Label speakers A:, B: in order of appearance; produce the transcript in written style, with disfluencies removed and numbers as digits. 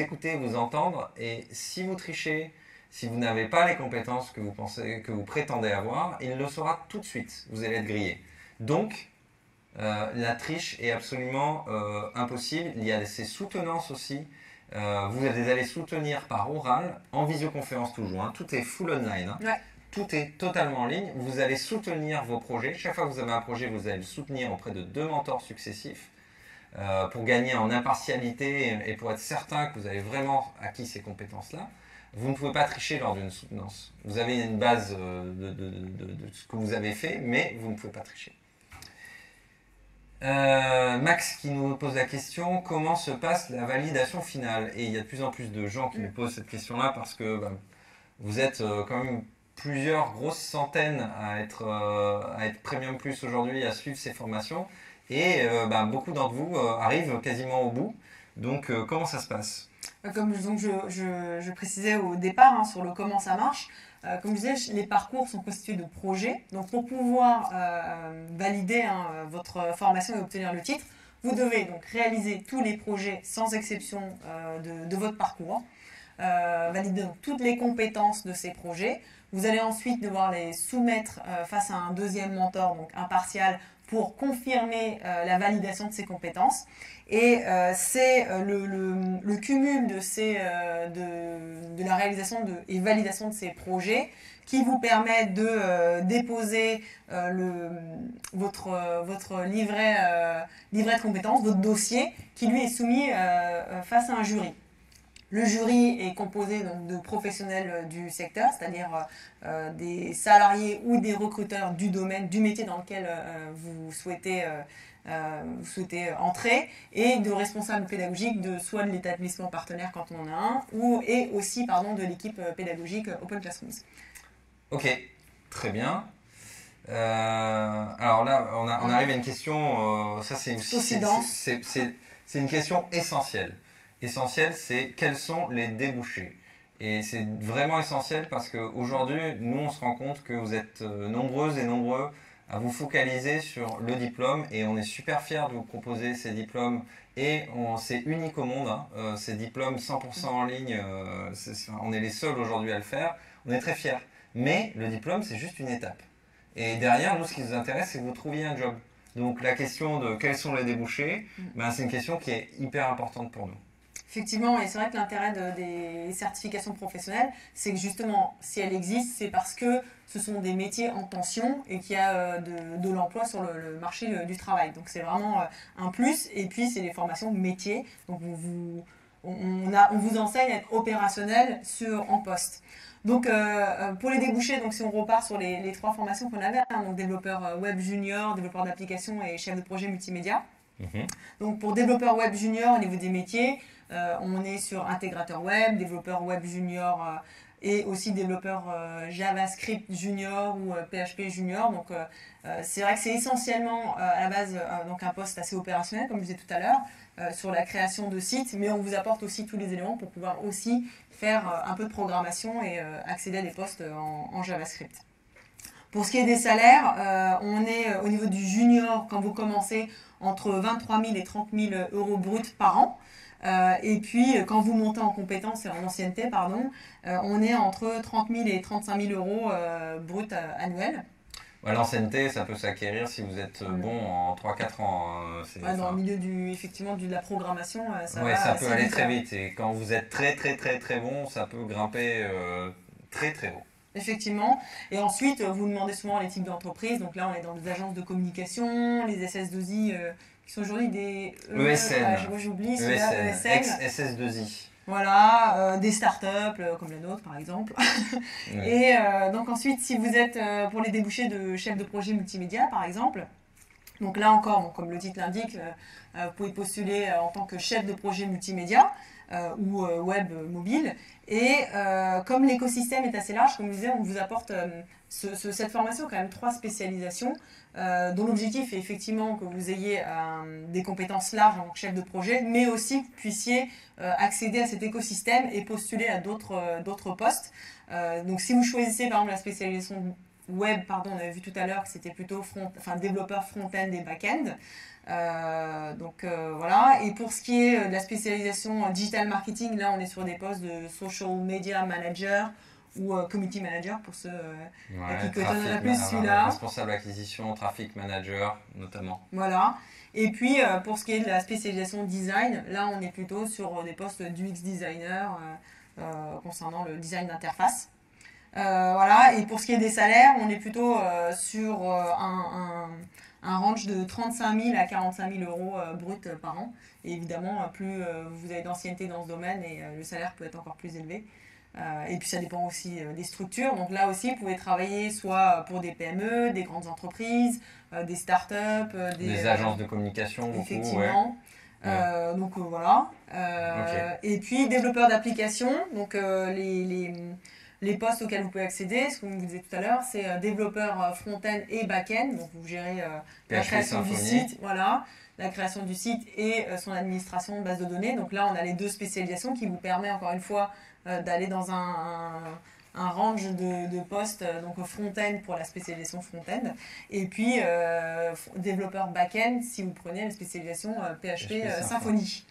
A: écouter, vous entendre, et si vous trichez, si vous n'avez pas les compétences que vous pensez, que vous prétendez avoir, il le saura tout de suite. Vous allez être grillé. Donc, la triche est absolument impossible. Il y a ces soutenances aussi. Vous allez soutenir par oral, en visioconférence toujours. Hein. Tout est full online. Hein.
B: Ouais.
A: Tout est totalement en ligne. Vous allez soutenir vos projets. Chaque fois que vous avez un projet, vous allez le soutenir auprès de 2 mentors successifs. Pour gagner en impartialité et pour être certain que vous avez vraiment acquis ces compétences-là. Vous ne pouvez pas tricher lors d'une soutenance. Vous avez une base de ce que vous avez fait, mais vous ne pouvez pas tricher. Max qui nous pose la question, comment se passe la validation finale? Et il y a de plus en plus de gens qui nous posent cette question-là parce que vous êtes quand même plusieurs grosses centaines à être Premium Plus aujourd'hui, à suivre ces formations. Et beaucoup d'entre vous arrivent quasiment au bout. Donc, comment ça se passe?
B: Comme donc je précisais au départ sur le comment ça marche, comme je disais, les parcours sont constitués de projets. Donc pour pouvoir valider votre formation et obtenir le titre, vous devez donc réaliser tous les projets sans exception de votre parcours, valider donc toutes les compétences de ces projets. Vous allez ensuite devoir les soumettre face à un deuxième mentor, donc impartial, pour confirmer la validation de ces compétences. Et c'est le cumul de la réalisation et validation de ces projets qui vous permet de déposer votre livret de compétences, votre dossier, qui lui est soumis face à un jury. Le jury est composé donc, de professionnels du secteur, c'est-à-dire des salariés ou des recruteurs du domaine, du métier dans lequel vous souhaitez entrer, et de responsables pédagogiques soit de l'établissement partenaire quand on en a un, et aussi de l'équipe pédagogique Open Classrooms.
A: Ok, très bien. Alors là, on arrive à une question, ça c'est une question essentielle. Essentiel, c'est quels sont les débouchés. Et c'est vraiment essentiel parce qu'aujourd'hui, nous, on se rend compte que vous êtes nombreuses et nombreux à vous focaliser sur le diplôme et on est super fiers de vous proposer ces diplômes et c'est unique au monde, hein, ces diplômes 100% en ligne, on est les seuls aujourd'hui à le faire, on est très fiers. Mais le diplôme, c'est juste une étape. Et derrière, nous, ce qui nous intéresse, c'est que vous trouviez un job. Donc la question de quels sont les débouchés, c'est une question qui est hyper importante pour nous.
B: Effectivement, et c'est vrai que l'intérêt des certifications professionnelles, c'est que justement, si elles existent, c'est parce que ce sont des métiers en tension et qu'il y a de l'emploi sur le marché du travail. Donc c'est vraiment un plus. Et puis c'est des formations métiers. Donc on vous enseigne à être opérationnel en poste. Donc pour les débouchés, donc si on repart sur les 3 formations qu'on avait, donc développeur web junior, développeur d'application et chef de projet multimédia. Donc pour développeur web junior au niveau des métiers, on est sur intégrateur web, développeur web junior et aussi développeur JavaScript junior ou PHP junior. Donc c'est vrai que c'est essentiellement à la base donc un poste assez opérationnel comme je disais tout à l'heure sur la création de sites, mais on vous apporte aussi tous les éléments pour pouvoir aussi faire un peu de programmation et accéder à des postes en JavaScript. Pour ce qui est des salaires, on est au niveau du junior quand vous commencez entre 23 000 et 30 000 euros bruts par an. Et puis, quand vous montez en compétences et en ancienneté, on est entre 30 000 et 35 000 euros bruts annuels.
A: L'ancienneté, ça peut s'acquérir si vous êtes bon en 3-4 ans.
B: Dans le milieu de la programmation,
A: ça peut aller très vite. Et quand vous êtes très très très très bon, ça peut grimper très très haut.
B: Effectivement. Et ensuite, vous demandez souvent les types d'entreprises. Donc là, on est dans des agences de communication, les SS2I, qui sont aujourd'hui des
A: ESN.
B: J'oublie,
A: ESN. SS2I.
B: Voilà, des startups comme la nôtre par exemple. Et donc ensuite, si vous êtes pour les débouchés de chef de projet multimédia par exemple, donc là encore, comme le titre l'indique, vous pouvez postuler en tant que chef de projet multimédia ou web mobile. Et comme l'écosystème est assez large, comme je disais, on vous apporte cette formation quand même 3 spécialisations dont l'objectif est effectivement que vous ayez des compétences larges en tant que chef de projet, mais aussi que vous puissiez accéder à cet écosystème et postuler à d'autres postes. Donc si vous choisissez par exemple la spécialisation web, pardon, on avait vu tout à l'heure que c'était plutôt développeur front-end et back-end. Voilà. Et pour ce qui est de la spécialisation digital marketing, là on est sur des postes de social media manager ou community manager pour ceux qui connaissent un peu plus celui-là.
A: Responsable acquisition, traffic manager notamment.
B: Voilà. Et puis pour ce qui est de la spécialisation design, là on est plutôt sur des postes d'UX designer concernant le design d'interface. Voilà. Et pour ce qui est des salaires, on est plutôt sur un range de 35 000 à 45 000 euros brut par an. Et évidemment, plus vous avez d'ancienneté dans ce domaine, et le salaire peut être encore plus élevé. Et puis ça dépend aussi des structures. Donc là aussi, vous pouvez travailler soit pour des PME, des grandes entreprises, des startups,
A: des agences de communication.
B: Effectivement. Ouais. Donc voilà. Et puis développeur d'applications. Donc les postes auxquels vous pouvez accéder, ce que vous me disiez tout à l'heure, c'est développeur front-end et back-end. Donc vous gérez la création du site, voilà, la création du site et son administration de base de données. Donc là, on a les deux spécialisations qui vous permettent encore une fois d'aller dans un range de postes, donc front-end pour la spécialisation front-end, et puis développeur back-end si vous prenez la spécialisation PHP Symfony.